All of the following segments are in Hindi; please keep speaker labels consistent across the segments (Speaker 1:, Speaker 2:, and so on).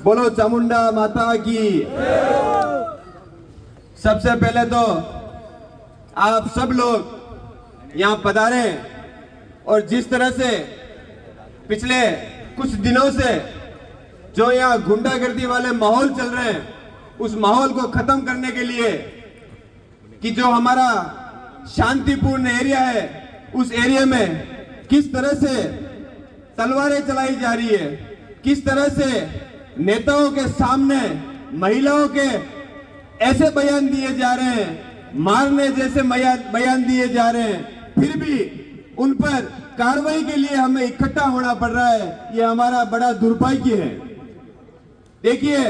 Speaker 1: बोलो चामुंडा माता की। सबसे पहले तो आप सब लोग यहाँ पधारे और जिस तरह से पिछले कुछ दिनों से जो यहाँ गुंडागर्दी वाले माहौल चल रहे हैं, उस माहौल को खत्म करने के लिए कि जो हमारा शांतिपूर्ण एरिया है, उस एरिया में किस तरह से तलवारें चलाई जा रही है, किस तरह से नेताओं के सामने महिलाओं के ऐसे बयान दिए जा रहे हैं, मारने जैसे बयान दिए जा रहे हैं, फिर भी उन पर कार्रवाई के लिए हमें इकट्ठा होना पड़ रहा है। ये हमारा बड़ा दुर्भाग्य है। देखिए,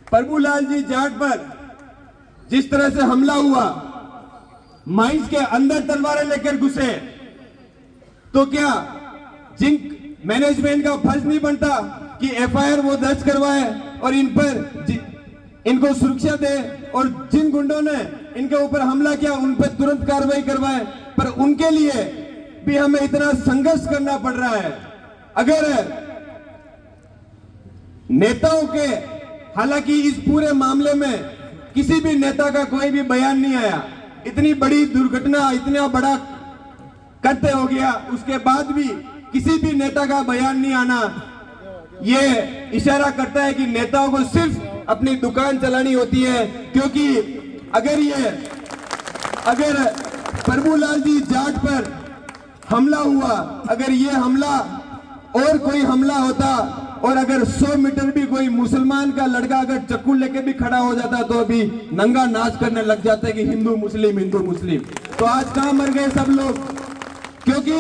Speaker 1: प्रभुलाल जी जाट पर जिस तरह से हमला हुआ, माइंस के अंदर तलवारें लेकर घुसे, तो क्या जिंक मैनेजमेंट का फर्ज नहीं बनता कि एफआईआर वो दर्ज करवाए और इन पर इनको सुरक्षा दे, और जिन गुंडों ने इनके ऊपर हमला किया उन पर तुरंत कार्रवाई करवाए? पर उनके लिए भी हमें इतना संघर्ष करना पड़ रहा है। अगर नेताओं के, हालांकि इस पूरे मामले में किसी भी नेता का कोई भी बयान नहीं आया, इतनी बड़ी दुर्घटना, इतना बड़ा कृत्य हो गया, उसके बाद भी किसी भी नेता का बयान नहीं आना, ये इशारा करता है कि नेताओं को सिर्फ अपनी दुकान चलानी होती है। क्योंकि अगर प्रभुलाल जी जाट पर हमला हुआ, अगर ये हमला और कोई हमला होता, और अगर 100 मीटर भी कोई मुसलमान का लड़का अगर चक्कू लेके भी खड़ा हो जाता तो अभी नंगा नाच करने लग जाता है कि हिंदू मुस्लिम हिंदू मुस्लिम। तो आज कहां मर गए सब लोग? क्योंकि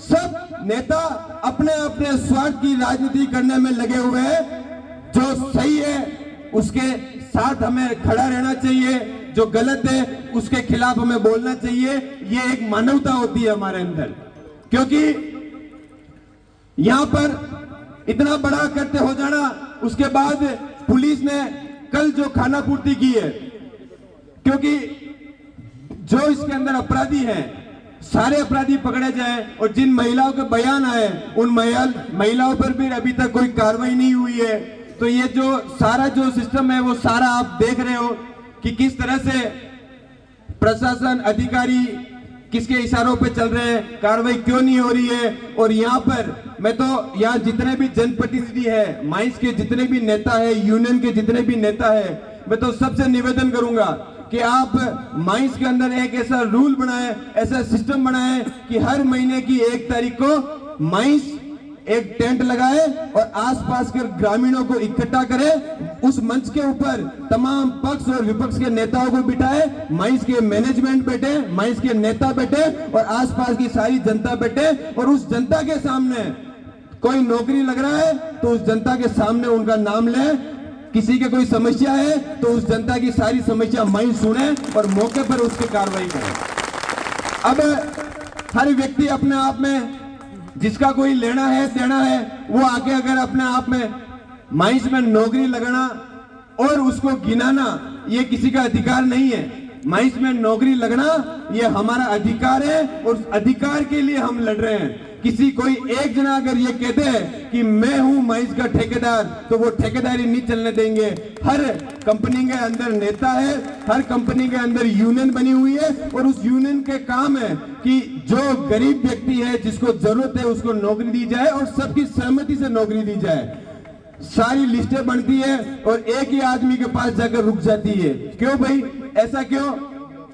Speaker 1: सब नेता अपने अपने स्वार्थ की राजनीति करने में लगे हुए हैं। जो सही है उसके साथ हमें खड़ा रहना चाहिए, जो गलत है उसके खिलाफ हमें बोलना चाहिए। ये एक मानवता होती है हमारे अंदर। क्योंकि यहां पर इतना बड़ा कृत्य हो जाना, उसके बाद पुलिस ने कल जो खाना पूर्ति की है, क्योंकि जो इसके अंदर अपराधी हैं सारे अपराधी पकड़े जाए, और जिन महिलाओं के बयान आए उन महिलाओं पर भी अभी तक कोई कार्रवाई नहीं हुई है। तो ये जो सारा जो सिस्टम है वो सारा आप देख रहे हो कि किस तरह से प्रशासन अधिकारी किसके इशारों पे चल रहे हैं, कार्रवाई क्यों नहीं हो रही है। और यहाँ पर मैं तो यहाँ जितने भी जनप्रतिनिधि है, माइंस के जितने भी नेता है, यूनियन के जितने भी नेता है, मैं तो सबसे निवेदन करूंगा कि आप माइंस के अंदर एक ऐसा रूल बनाए, ऐसा सिस्टम बनाए कि हर महीने की 1 तारीख को माइंस एक टेंट लगाए और आसपास के ग्रामीणों को इकट्ठा करे, उस मंच के ऊपर तमाम पक्ष और विपक्ष के नेताओं को बिठाए, माइंस के मैनेजमेंट बैठे, माइंस के नेता बैठे और आसपास की सारी जनता बैठे, और उस जनता के सामने कोई नौकरी लग रहा है तो उस जनता के सामने उनका नाम ले, किसी के कोई समस्या है तो उस जनता की सारी समस्या माइंस सुने और मौके पर उसकी कार्रवाई करे। अब हर व्यक्ति अपने आप में, जिसका कोई लेना है देना है, वो आके अगर अपने आप में माइंस में नौकरी लगाना और उसको गिनाना, ये किसी का अधिकार नहीं है। माइंस में नौकरी लगना ये हमारा अधिकार है और उस अधिकार के लिए हम लड़ रहे हैं। किसी कोई एक जना अगर ये कहते हैं कि मैं हूं माइंस का ठेकेदार, तो वो ठेकेदारी नहीं चलने देंगे। हर कंपनी के अंदर नेता है, हर कंपनी के अंदर यूनियन बनी हुई है, और उस यूनियन के काम है कि जो गरीब व्यक्ति है, जिसको जरूरत है, उसको नौकरी दी जाए और सबकी सहमति से नौकरी दी जाए। सारी लिस्टें बनती है और एक ही आदमी के पास जाकर रुक जाती है। क्यों भाई, ऐसा क्यों?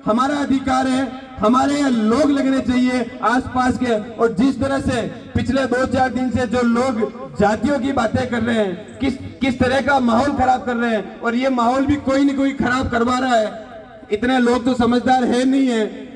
Speaker 1: हमारा अधिकार है, हमारे यहाँ लोग लगने चाहिए आसपास के। और जिस तरह से पिछले 2-4 दिन से जो लोग जातियों की बातें कर रहे हैं, किस तरह का माहौल खराब कर रहे हैं, और ये माहौल भी कोई न कोई खराब करवा रहा है। इतने लोग तो समझदार है नहीं है।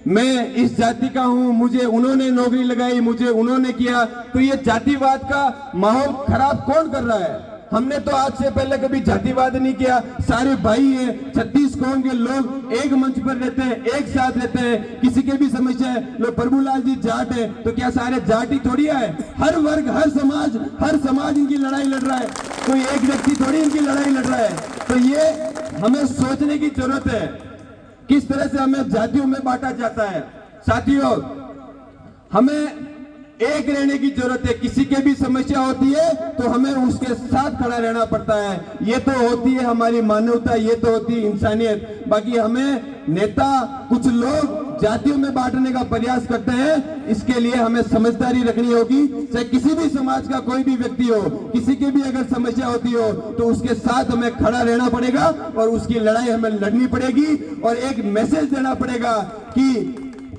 Speaker 1: मैं इस जाति का हूं, मुझे उन्होंने नौकरी लगाई, मुझे उन्होंने किया, तो ये जातिवाद का माहौल खराब कौन कर रहा है? हमने तो आज से पहले कभी जातिवाद नहीं किया। सारे भाई हैं, 36 कौम के लोग एक मंच पर रहते हैं, एक साथ रहते हैं। किसी के भी समस्या है, लो प्रभुलाल जी जाट है तो क्या सारे जाट ही थोड़ी है? हर वर्ग, हर समाज इनकी लड़ाई लड़ रहा है, कोई एक व्यक्ति थोड़ी इनकी लड़ाई लड़ रहा है। तो ये हमें सोचने की जरूरत है किस तरह से हमें जातियों में बांटा जाता है। साथियों, हमें एक रहने की जरूरत है। किसी के भी समस्या होती है तो हमें उसके साथ खड़ा रहना पड़ता है। ये तो होती है हमारी मानवता, ये तो होती है इंसानियत। बाकी हमें नेता कुछ लोग जातियों में बांटने का प्रयास करते हैं, इसके लिए हमें समझदारी रखनी होगी। चाहे किसी भी समाज का कोई भी व्यक्ति हो, किसी की भी अगर समस्या होती हो तो उसके साथ हमें खड़ा रहना पड़ेगा और उसकी लड़ाई हमें लड़नी पड़ेगी और एक मैसेज देना पड़ेगा कि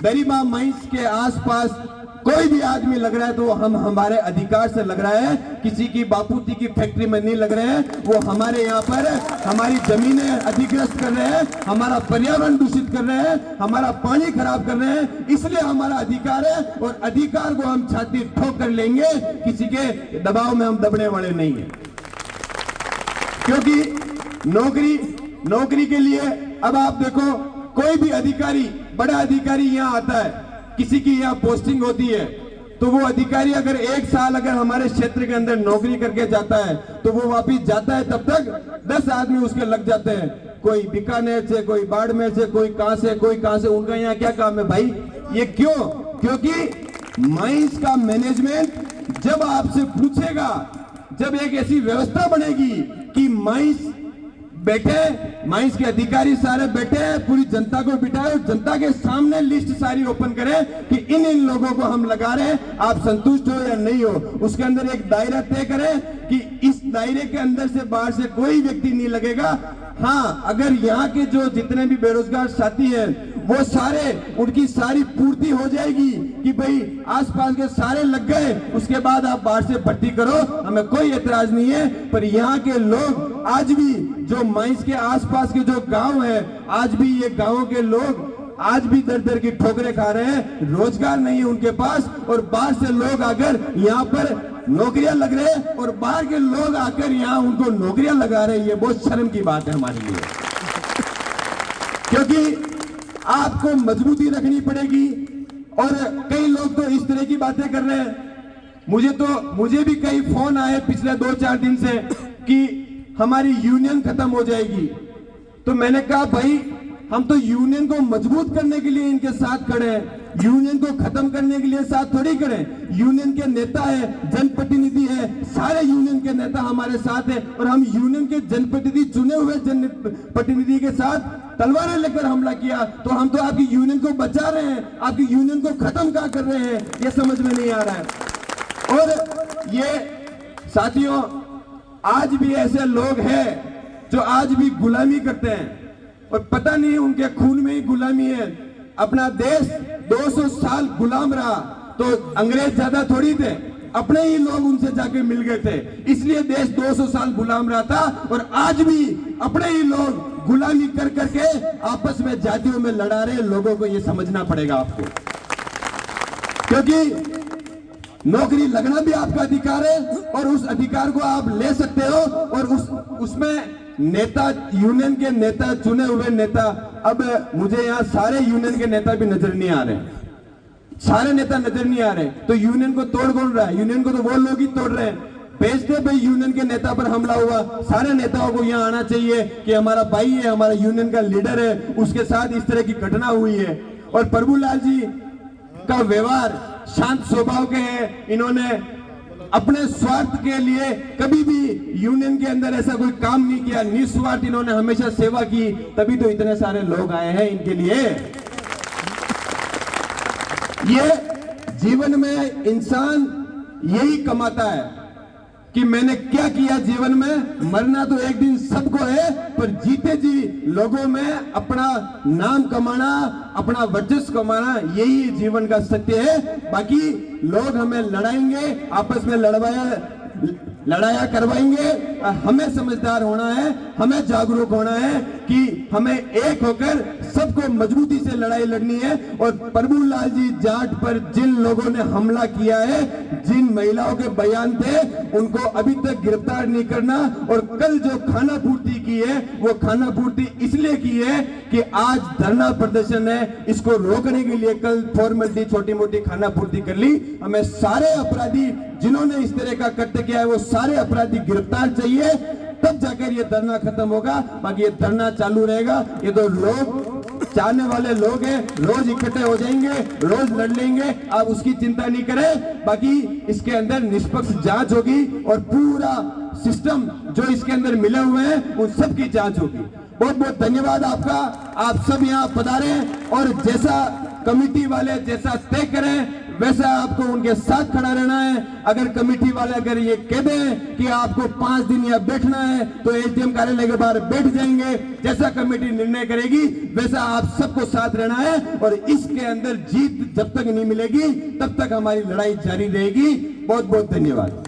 Speaker 1: दरिमा माइंस के आसपास कोई भी आदमी लग रहा है तो हम हमारे अधिकार से लग रहा है, किसी की बापूजी की फैक्ट्री में नहीं लग रहे हैं। वो हमारे यहाँ पर हमारी जमीनें अधिग्रस्त कर रहे हैं, हमारा पर्यावरण दूषित कर रहे हैं, हमारा पानी खराब कर रहे हैं, इसलिए हमारा अधिकार है और अधिकार को हम छाती ठोक कर लेंगे। किसी के दबाव में हम दबने वाले नहीं है, क्योंकि नौकरी के लिए अब आप देखो, कोई भी अधिकारी, बड़ा अधिकारी यहाँ आता है, किसी की यहाँ पोस्टिंग होती है तो वो अधिकारी अगर 1 साल अगर हमारे क्षेत्र के अंदर नौकरी करके जाता है तो वो वापिस जाता है, तब तक 10 आदमी उसके लग जाते हैं। कोई बीकानेर से, कोई बाड़मेर से, कोई कहां से, कोई कहां से। उनका यहाँ क्या काम है भाई? ये क्यों? क्योंकि माइंस का मैनेजमेंट जब आपसे पूछेगा, जब एक ऐसी व्यवस्था बनेगी कि माइंस बैठे, माइंस के अधिकारी सारे बैठे, पूरी जनता को बिठाए और जनता के सामने लिस्ट सारी ओपन करें कि इन लोगों को हम लगा रहे हैं, आप संतुष्ट हो या नहीं हो। उसके अंदर एक दायरा तय करें कि इस दायरे के अंदर से बाहर से कोई व्यक्ति नहीं लगेगा। हाँ, अगर यहाँ के जो जितने भी बेरोजगार साथी हैं वो सारे, उनकी सारी पूर्ति हो जाएगी कि भाई आसपास के सारे लग गए, उसके बाद आप बाहर से भर्ती करो, हमें कोई एतराज नहीं है। पर यहाँ के लोग आज भी, जो माइंस के आसपास के जो गांव है, आज भी ये गांवों के लोग आज भी दर दर की ठोकरें खा रहे हैं, रोजगार नहीं है उनके पास। और बाहर से लोग आकर यहाँ पर नौकरियां लग रहे हैं और बाहर के लोग आकर यहाँ उनको नौकरियां लगा रहे हैं। ये बहुत शर्म की बात है हमारे लिए, क्योंकि आपको मजबूती रखनी पड़ेगी। और कई लोग तो इस तरह की बातें कर रहे हैं, मुझे भी कई फोन आए पिछले 2-4 दिन से कि हमारी यूनियन खत्म हो जाएगी। तो मैंने कहा भाई, हम तो यूनियन को मजबूत करने के लिए इनके साथ खड़े हैं, यूनियन को खत्म करने के लिए साथ थोड़ी करें। यूनियन के नेता है, जनप्रतिनिधि है, सारे यूनियन के नेता हमारे साथ हैं और हम यूनियन के जनप्रतिनिधि, चुने हुए जनप्रतिनिधि के साथ तलवारें लेकर हमला किया तो हम तो आपकी यूनियन को बचा रहे हैं, आपकी यूनियन को खत्म क्या कर रहे हैं, ये समझ में नहीं आ रहा है। और ये साथियों, आज भी ऐसे लोग हैं जो आज भी गुलामी करते हैं और पता नहीं उनके खून में ही गुलामी है। अपना देश 200 साल गुलाम रहा तो अंग्रेज ज्यादा थोड़ी थे, अपने ही लोग उनसे जाके मिल गए थे, इसलिए देश 200 साल गुलाम रहा था। और आज भी अपने ही लोग गुलामी कर करके आपस में जातियों में लड़ा रहे लोगों को, ये समझना पड़ेगा आपको। क्योंकि नौकरी लगना भी आपका अधिकार है और उस अधिकार को आप ले सकते हो। और उसमें नेता, यूनियन के नेता, चुने हुए नेता, अब मुझे यहाँ सारे यूनियन के नेता भी नजर नहीं आ रहे, सारे नेता नजर नहीं आ रहे। तो यूनियन को तोड़ कौन रहा है? यूनियन को तो वो लोग ही तोड़ रहे हैं। भेजते भाई, यूनियन के नेता पर हमला हुआ, सारे नेताओं को यहाँ आना चाहिए कि हमारा भाई है, हमारा यूनियन का लीडर है, उसके साथ इस तरह की घटना हुई है। और प्रभुलाल जी का व्यवहार शांत स्वभाव के हैं, इन्होंने अपने स्वार्थ के लिए कभी भी यूनियन के अंदर ऐसा कोई काम नहीं किया, निस्वार्थ इन्होंने हमेशा सेवा की, तभी तो इतने सारे लोग आए हैं इनके लिए। ये जीवन में इंसान यही कमाता है कि मैंने क्या किया जीवन में। मरना तो एक दिन सबको है, पर जीते जी लोगों में अपना नाम कमाना, अपना वर्चस्व कमाना, यही जीवन का सत्य है। बाकी लोग हमें लड़ाएंगे, आपस में लड़ाया करवाएंगे। हमें समझदार होना है, हमें जागरूक होना है कि हमें एक होकर सबको मजबूती से लड़ाई लड़नी है। और प्रभुलाल जी जाट पर जिन लोगों ने हमला किया है, जिन महिलाओं के बयान थे, उनको अभी तक गिरफ्तार नहीं करना। और कल जो खाना पूर्ति की है, वो खाना पूर्ति इसलिए की है कि आज धरना प्रदर्शन है, इसको रोकने के लिए कल फॉर्मेलिटी छोटी मोटी खाना पूर्ति कर ली। हमें सारे अपराधी जिन्होंने इस तरह का कृत्य किया है, वो सारे अपराधी गिरफ्तार चाहिए, तब जाकर ये धरना खत्म होगा। बाकी ये धरना चालू रहेगा। ये तो लोग चाहने वाले लोग हैं, रोज इकट्ठे हो जाएंगे, रोज लड़ लेंगे, आप उसकी चिंता नहीं करें। बाकी इसके अंदर निष्पक्ष जांच होगी और पूरा सिस्टम जो इसके अंदर मिले हुए हैं उन सब की जांच होगी। बहुत बहुत धन्यवाद आपका, आप सब यहाँ पधारे और जैसा कमेटी वाले जैसा तय करें वैसा आपको उनके साथ खड़ा रहना है। अगर कमेटी वाले अगर ये कह दें कि आपको 5 दिन यहाँ बैठना है तो एसडीएम कार्यालय के बाहर बैठ जाएंगे। जैसा कमेटी निर्णय करेगी वैसा आप सबको साथ रहना है और इसके अंदर जीत जब तक नहीं मिलेगी तब तक हमारी लड़ाई जारी रहेगी। बहुत बहुत धन्यवाद।